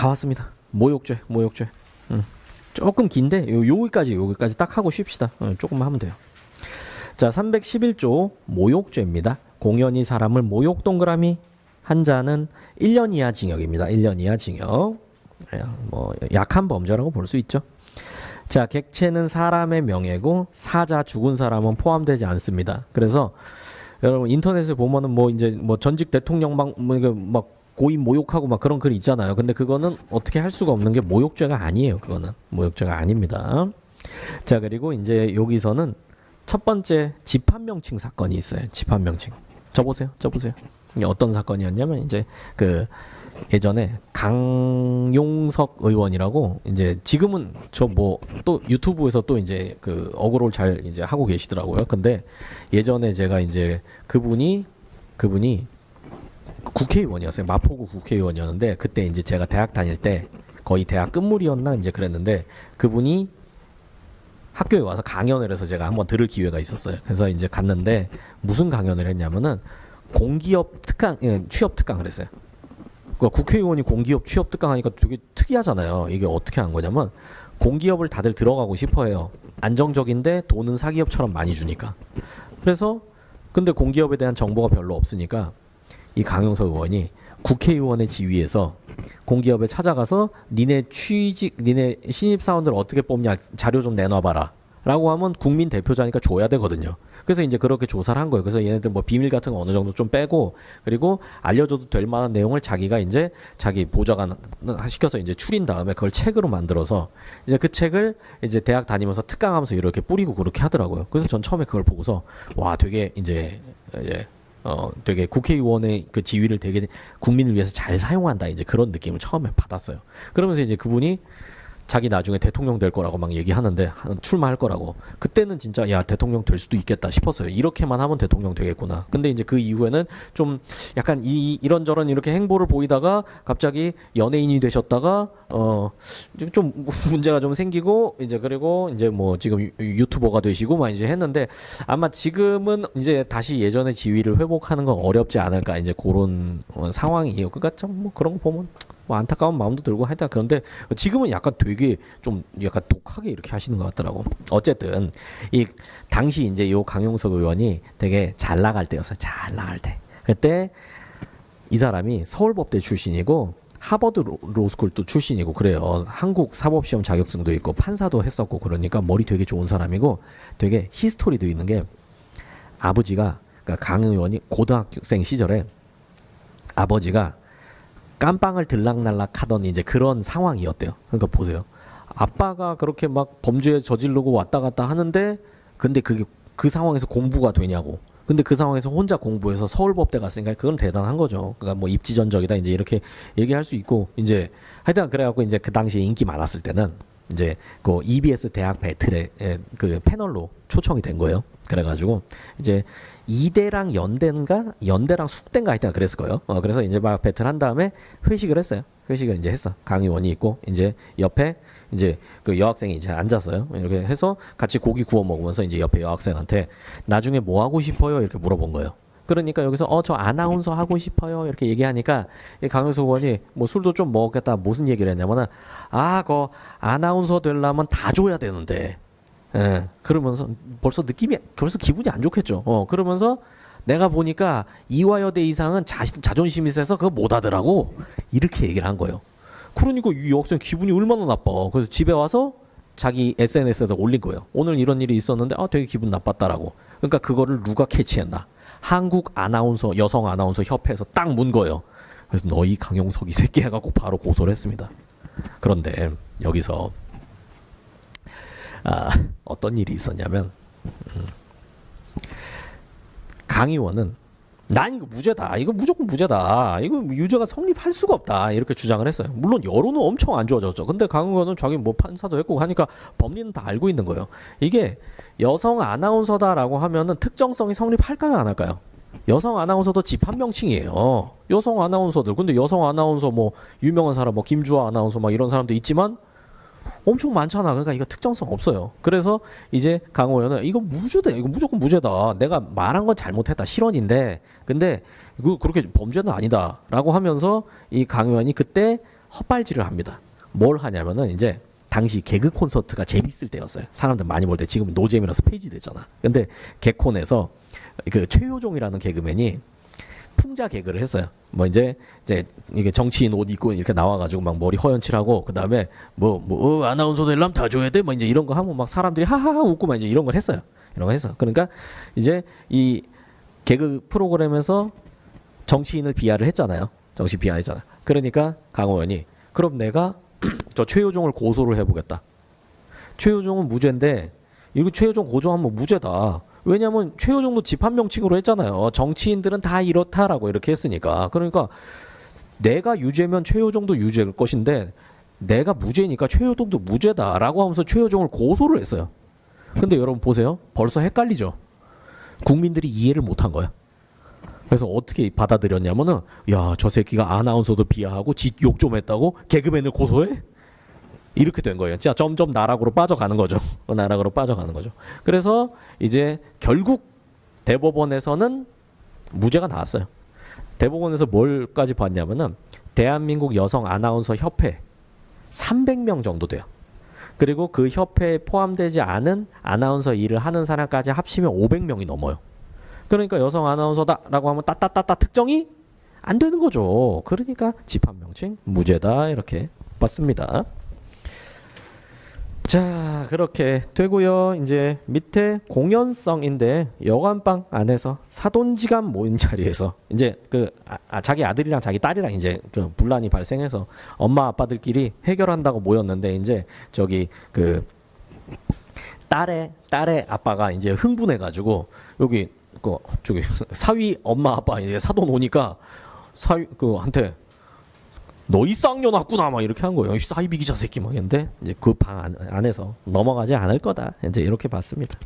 다 왔습니다. 모욕죄. 조금 긴데 여기까지 딱 하고 쉽시다. 조금만 하면 돼요. 자, 311조 모욕죄입니다. 공연히 사람을 모욕 동그라미 한자는 1년 이하 징역입니다. 1년 이하 징역. 뭐 약한 범죄라고 볼 수 있죠. 자, 객체는 사람의 명예고 사자 죽은 사람은 포함되지 않습니다. 그래서 여러분 인터넷에 보면은 뭐 이제 뭐 전직 대통령 막 고인 모욕하고 막 그런 글 있잖아요. 근데 그거는 어떻게 할 수가 없는 게 모욕죄가 아니에요. 그거는 모욕죄가 아닙니다. 자, 그리고 이제 여기서는 첫 번째 집합명칭 사건이 있어요. 집합명칭. 저 보세요. 이게 어떤 사건이었냐면 이제 그 예전에 강용석 의원이라고 이제 지금은 저 뭐 또 유튜브에서 또 이제 그 어그로를 잘 이제 하고 계시더라고요. 근데 예전에 제가 이제 그분이 국회의원이었어요. 마포구 국회의원이었는데 그때 이제 제가 대학 다닐 때 거의 대학 끝물이었나 이제 그랬는데 그분이 학교에 와서 강연을 해서 제가 한번 들을 기회가 있었어요. 그래서 이제 갔는데 무슨 강연을 했냐면은 공기업 특강, 취업 특강을 했어요. 그러니까 국회의원이 공기업 취업 특강하니까 되게 특이하잖아요. 이게 어떻게 한 거냐면 공기업을 다들 들어가고 싶어해요. 안정적인데 돈은 사기업처럼 많이 주니까. 그래서 근데 공기업에 대한 정보가 별로 없으니까 이 강용석 의원이 국회의원의 지위에서 공기업에 찾아가서 니네 신입사원들 어떻게 뽑냐 자료 좀 내놔봐라 라고 하면 국민 대표자니까 줘야 되거든요. 그래서 이제 그렇게 조사를 한 거예요. 그래서 얘네들 뭐 비밀 같은 거 어느 정도 좀 빼고 그리고 알려줘도 될 만한 내용을 자기가 이제 자기 보좌관 시켜서 이제 추린 다음에 그걸 책으로 만들어서 이제 그 책을 이제 대학 다니면서 특강하면서 이렇게 뿌리고 그렇게 하더라고요. 그래서 전 처음에 그걸 보고서 와 되게 이제 되게 국회의원의 그 지위를 되게 국민을 위해서 잘 사용한다 이제 그런 느낌을 처음에 받았어요. 그러면서 이제 그분이 자기 나중에 대통령 될 거라고 막 얘기하는데 출마할 거라고 그때는 진짜 야 대통령 될 수도 있겠다 싶었어요. 이렇게만 하면 대통령 되겠구나. 근데 이제 그 이후에는 좀 약간 이런저런 이렇게 행보를 보이다가 갑자기 연예인이 되셨다가 좀 문제가 좀 생기고 이제 그리고 이제 뭐 지금 유튜버가 되시고 막 이제 했는데 아마 지금은 이제 다시 예전의 지위를 회복하는 건 어렵지 않을까 이제 그런 상황이에요. 그러니까 좀 뭐 그런 거 보면 뭐 안타까운 마음도 들고 하여튼 그런데 지금은 약간 되게 좀 약간 독하게 이렇게 하시는 것 같더라고. 어쨌든 이 당시 이제 요 강용석 의원이 되게 잘 나갈 때였어요. 잘 나갈 때. 그때 이 사람이 서울법대 출신이고 하버드 로스쿨도 출신이고 그래요. 한국 사법시험 자격증도 있고 판사도 했었고 그러니까 머리 되게 좋은 사람이고 되게 히스토리도 있는 게 아버지가 그러니까 강 의원이 고등학생 시절에 아버지가 깜빵을 들락날락 하던 이제 그런 상황이었대요. 그러니까 보세요. 아빠가 그렇게 막 범죄에 저지르고 왔다 갔다 하는데 근데 그게 그 상황에서 공부가 되냐고. 근데 그 상황에서 혼자 공부해서 서울법대 갔으니까 그건 대단한 거죠. 그러니까 뭐 입지전적이다 이제 이렇게 얘기할 수 있고 이제 하여튼 그래갖고 이제 그 당시에 인기 많았을 때는 이제 그 EBS 대학 배틀에 그 패널로 초청이 된 거예요. 그래가지고 이제 이대랑 연대랑 숙대인가 하여튼 그랬을 거예요. 그래서 이제 막 배틀 한 다음에 회식을 했어요. 회식을 이제 했어. 강 의원이 있고 이제 옆에 이제 그 여학생이 이제 앉았어요. 이렇게 해서 같이 고기 구워 먹으면서 이제 옆에 여학생한테 나중에 뭐 하고 싶어요? 이렇게 물어본 거예요. 그러니까 여기서 저 아나운서 하고 싶어요 이렇게 얘기하니까 강효석 의원이 뭐 술도 좀 먹겠다 무슨 얘기를 했냐면은 그 아나운서 되려면 다 줘야 되는데 그러면서 벌써 기분이 안 좋겠죠. 그러면서 내가 보니까 이화여대 이상은 자존심이 세서 그거 못 하더라고 이렇게 얘기를 한 거예요. 그러니까 이 여학생 기분이 얼마나 나빠. 그래서 집에 와서 자기 SNS에서 올린 거예요. 오늘 이런 일이 있었는데 되게 기분 나빴다라고. 그러니까 그거를 누가 캐치했나? 한국 아나운서 여성 아나운서 협회에서 딱 문 거예요. 그래서 너희 강용석 이 새끼 해갖고 바로 고소를 했습니다. 그런데 여기서 어떤 일이 있었냐면 강 의원은 난 이거 무죄다. 이거 무조건 무죄다. 이거 유죄가 성립할 수가 없다. 이렇게 주장을 했어요. 물론 여론은 엄청 안 좋아졌죠. 근데 강 의원은 자기 뭐 판사도 했고 하니까 법리는 다 알고 있는 거예요. 이게 여성 아나운서다라고 하면은 특정성이 성립할까요? 안 할까요? 여성 아나운서도 집합명칭이에요. 여성 아나운서들. 근데 여성 아나운서 뭐 유명한 사람 뭐 김주아 아나운서 막 이런 사람도 있지만 엄청 많잖아. 그러니까 이거 특정성 없어요. 그래서 이제 강 의원은 이거 무죄다. 이거 무조건 무죄다. 내가 말한 건 잘못했다. 실언인데 근데 이거 그렇게 범죄는 아니다라고 하면서 이 강 의원이 그때 헛발질을 합니다. 뭘 하냐면은 이제 당시 개그 콘서트가 재밌을 때였어요. 사람들 많이 볼 때. 지금 노잼이라서 폐지됐잖아. 근데 개콘에서 그 최효종이라는 개그맨이 풍자 개그를 했어요. 뭐 이제 이게 정치인 옷 입고 이렇게 나와가지고 막 머리 허연칠하고 그 다음에 아나운서 되려면 다 줘야 돼. 뭐 이제 이런 거 하면 막 사람들이 하하하 웃고 막 이제 이런 걸 했어요. 이런 거 했어. 그러니까 이제 이 개그 프로그램에서 정치인을 비하를 했잖아요. 정치 비하했잖아. 그러니까 강호연이 그럼 내가 저 최효종을 고소를 해보겠다. 최효종은 무죄인데 이거 최효종 고소하면 무죄다. 왜냐하면 최효종도 집합명칭으로 했잖아요. 정치인들은 다 이렇다라고 이렇게 했으니까. 그러니까 내가 유죄면 최효종도 유죄일 것인데 내가 무죄니까 최효종도 무죄다라고 하면서 최효종을 고소를 했어요. 근데 여러분 보세요. 벌써 헷갈리죠. 국민들이 이해를 못한 거야. 그래서 어떻게 받아들였냐면은 야, 저 새끼가 아나운서도 비하하고 지 욕 좀 했다고 개그맨을 고소해? 이렇게 된 거예요. 진짜 점점 나락으로 빠져가는 거죠. 나락으로 빠져가는 거죠. 그래서 이제 결국 대법원에서는 무죄가 나왔어요. 대법원에서 뭘까지 봤냐면은 대한민국 여성 아나운서 협회 300명 정도 돼요. 그리고 그 협회에 포함되지 않은 아나운서 일을 하는 사람까지 합치면 500명이 넘어요. 그러니까 여성 아나운서다라고 하면 따따따따 특정이 안 되는 거죠. 그러니까 집합명칭 무죄다 이렇게 봤습니다. 자, 그렇게 되고요. 이제 밑에 공연성인데 여관방 안에서 사돈지간 모인 자리에서 이제 그 자기 아들이랑 자기 딸이랑 이제 그 분란이 발생해서 엄마 아빠들끼리 해결한다고 모였는데 이제 저기 그 딸의 아빠가 이제 흥분해가지고 여기 그 저기 사위 엄마 아빠 이제 사돈 오니까 사위 그한테 너 이 쌍년 왔구나 막 이렇게 한 거예요. 사이비 기자 새끼 막 했는데 이제 그 방 안에서 넘어가지 않을 거다. 이제 이렇게 봤습니다.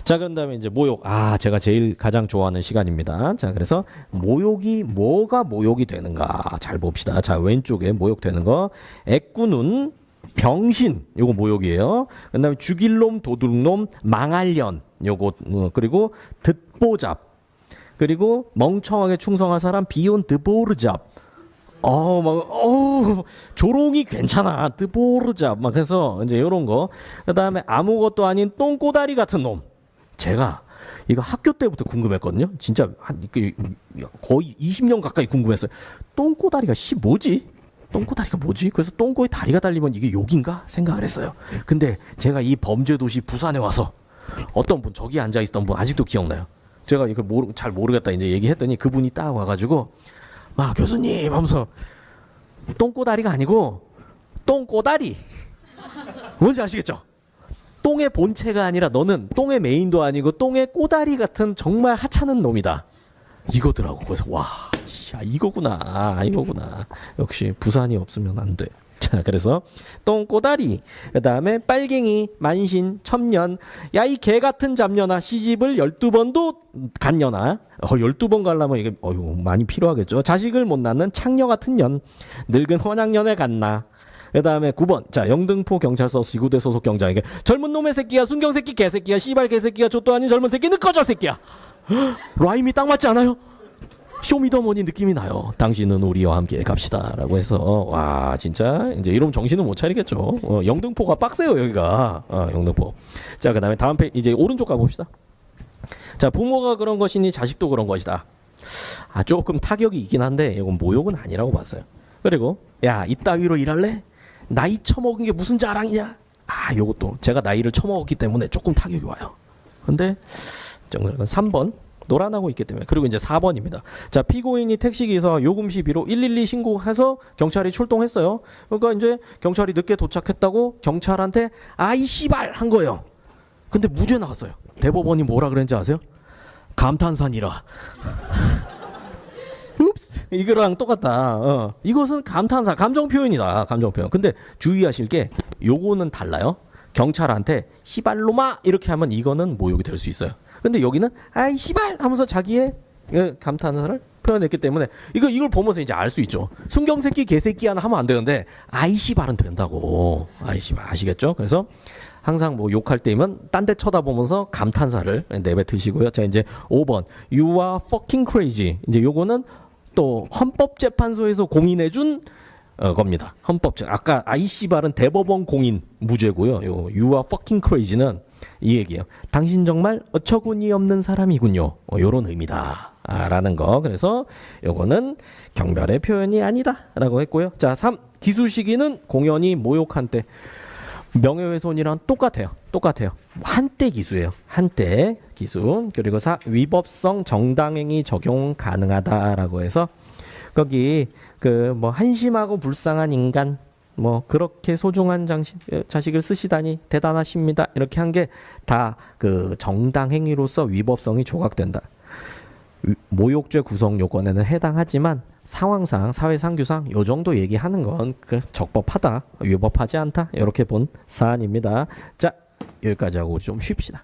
자, 그런 다음에 이제 모욕. 제가 제일 가장 좋아하는 시간입니다. 자, 그래서 모욕이 뭐가 모욕이 되는가 잘 봅시다. 자, 왼쪽에 모욕되는 거 애꾸눈 병신 요거 모욕이에요. 그다음에 죽일 놈 도둑놈 망할년 요거 그리고 듣보잡 그리고 멍청하게 충성한 사람 비온 드보르잡 조롱이 괜찮아. 드보르잡 막 해서 이제 이런 거. 그다음에 아무것도 아닌 똥꼬다리 같은 놈. 제가 이거 학교 때부터 궁금했거든요. 진짜 거의 20년 가까이 궁금했어요. 똥꼬다리가 뭐지? 똥꼬다리가 뭐지? 그래서 똥꼬에 다리가 달리면 이게 욕인가 생각을 했어요. 근데 제가 이 범죄 도시 부산에 와서 어떤 분 저기 앉아 있었던 분 아직도 기억나요. 제가 이걸 잘 모르겠다 이제 얘기했더니 그분이 딱 와가지고 교수님 하면서 똥꼬다리가 아니고 똥꼬다리 뭔지 아시겠죠? 똥의 본체가 아니라 너는 똥의 메인도 아니고 똥의 꼬다리 같은 정말 하찮은 놈이다 이거더라고. 그래서 이거구나 역시 부산이 없으면 안 돼. 자, 그래서 똥꼬다리 그다음에 빨갱이 만신 첨년 야 이 개같은 잡년아 시집을 12번도 갔년아 12번 가려면 이게 많이 필요하겠죠. 자식을 못 낳는 창녀 같은 년 늙은 헌양년에 갔나. 그다음에 9번 자 영등포 경찰서 지구대 소속 경장에게 젊은 놈의 새끼야 순경 새끼 개새끼야 씨발 개새끼야 족도 아닌 젊은 새끼 늦꺼져 새끼야. 라임이 딱 맞지 않아요? 쇼미더머니 느낌이 나요. 당신은 우리와 함께 갑시다라고 해서 와 진짜 이제 이러면 정신은 못 차리겠죠. 영등포가 빡세요 여기가. 영등포. 자, 그다음에 다음 페이지 이제 오른쪽 가봅시다. 자, 부모가 그런 것이니 자식도 그런 것이다. 조금 타격이 있긴 한데 이건 모욕은 아니라고 봤어요. 그리고 야 이따위로 일할래? 나이 처먹은 게 무슨 자랑이냐? 요것도 제가 나이를 처먹었기 때문에 조금 타격이 와요. 근데 3번 노란하고 있기 때문에. 그리고 이제 4번입니다. 자, 피고인이 택시기사 요금 시비로 112 신고해서 경찰이 출동했어요. 그러니까 이제 경찰이 늦게 도착했다고 경찰한테 이 씨발 한 거예요. 근데 무죄 나왔어요. 대법원이 뭐라 그랬는지 아세요? 감탄사니라. 읍스 이거랑 똑같다. 이것은 감탄사 감정 표현이다. 감정 표현. 근데 주의하실 게 요거는 달라요. 경찰한테 씨발로마 이렇게 하면 이거는 모욕이 될 수 있어요. 근데 여기는 아이 씨발 하면서 자기의 감탄사를 표현했기 때문에 이걸 보면서 이제 알 수 있죠. 순경새끼 개새끼 하나 하면 안 되는데 아이 씨발은 된다고. 아이 씨발 아시겠죠? 그래서 항상 뭐 욕할 때면 딴 데 쳐다보면서 감탄사를 내뱉으시고요. 자, 이제 5번 You are fucking crazy. 이제 요거는 또 헌법재판소에서 공인해준 겁니다. 헌법적. 아까 아이씨발은 대법원 공인 무죄고요. 요 You are fucking crazy는 이 얘기예요. 당신 정말 어처구니 없는 사람이군요. 요런 의미다. 라는 거. 그래서 요거는 경멸의 표현이 아니다라고 했고요. 자, 3. 기수 시기는 공연히 모욕한 때. 명예훼손이랑 똑같아요. 한때 기수예요. 한때 기수. 그리고 4. 위법성 정당행위 적용 가능하다라고 해서 거기 그 뭐 한심하고 불쌍한 인간 뭐 그렇게 소중한 자식을 쓰시다니 대단하십니다. 이렇게 한 게 다 그 정당 행위로서 위법성이 조각된다. 모욕죄 구성 요건에는 해당하지만 상황상 사회상규상 요 정도 얘기하는 건 그 적법하다, 위법하지 않다 이렇게 본 사안입니다. 자, 여기까지 하고 좀 쉽시다.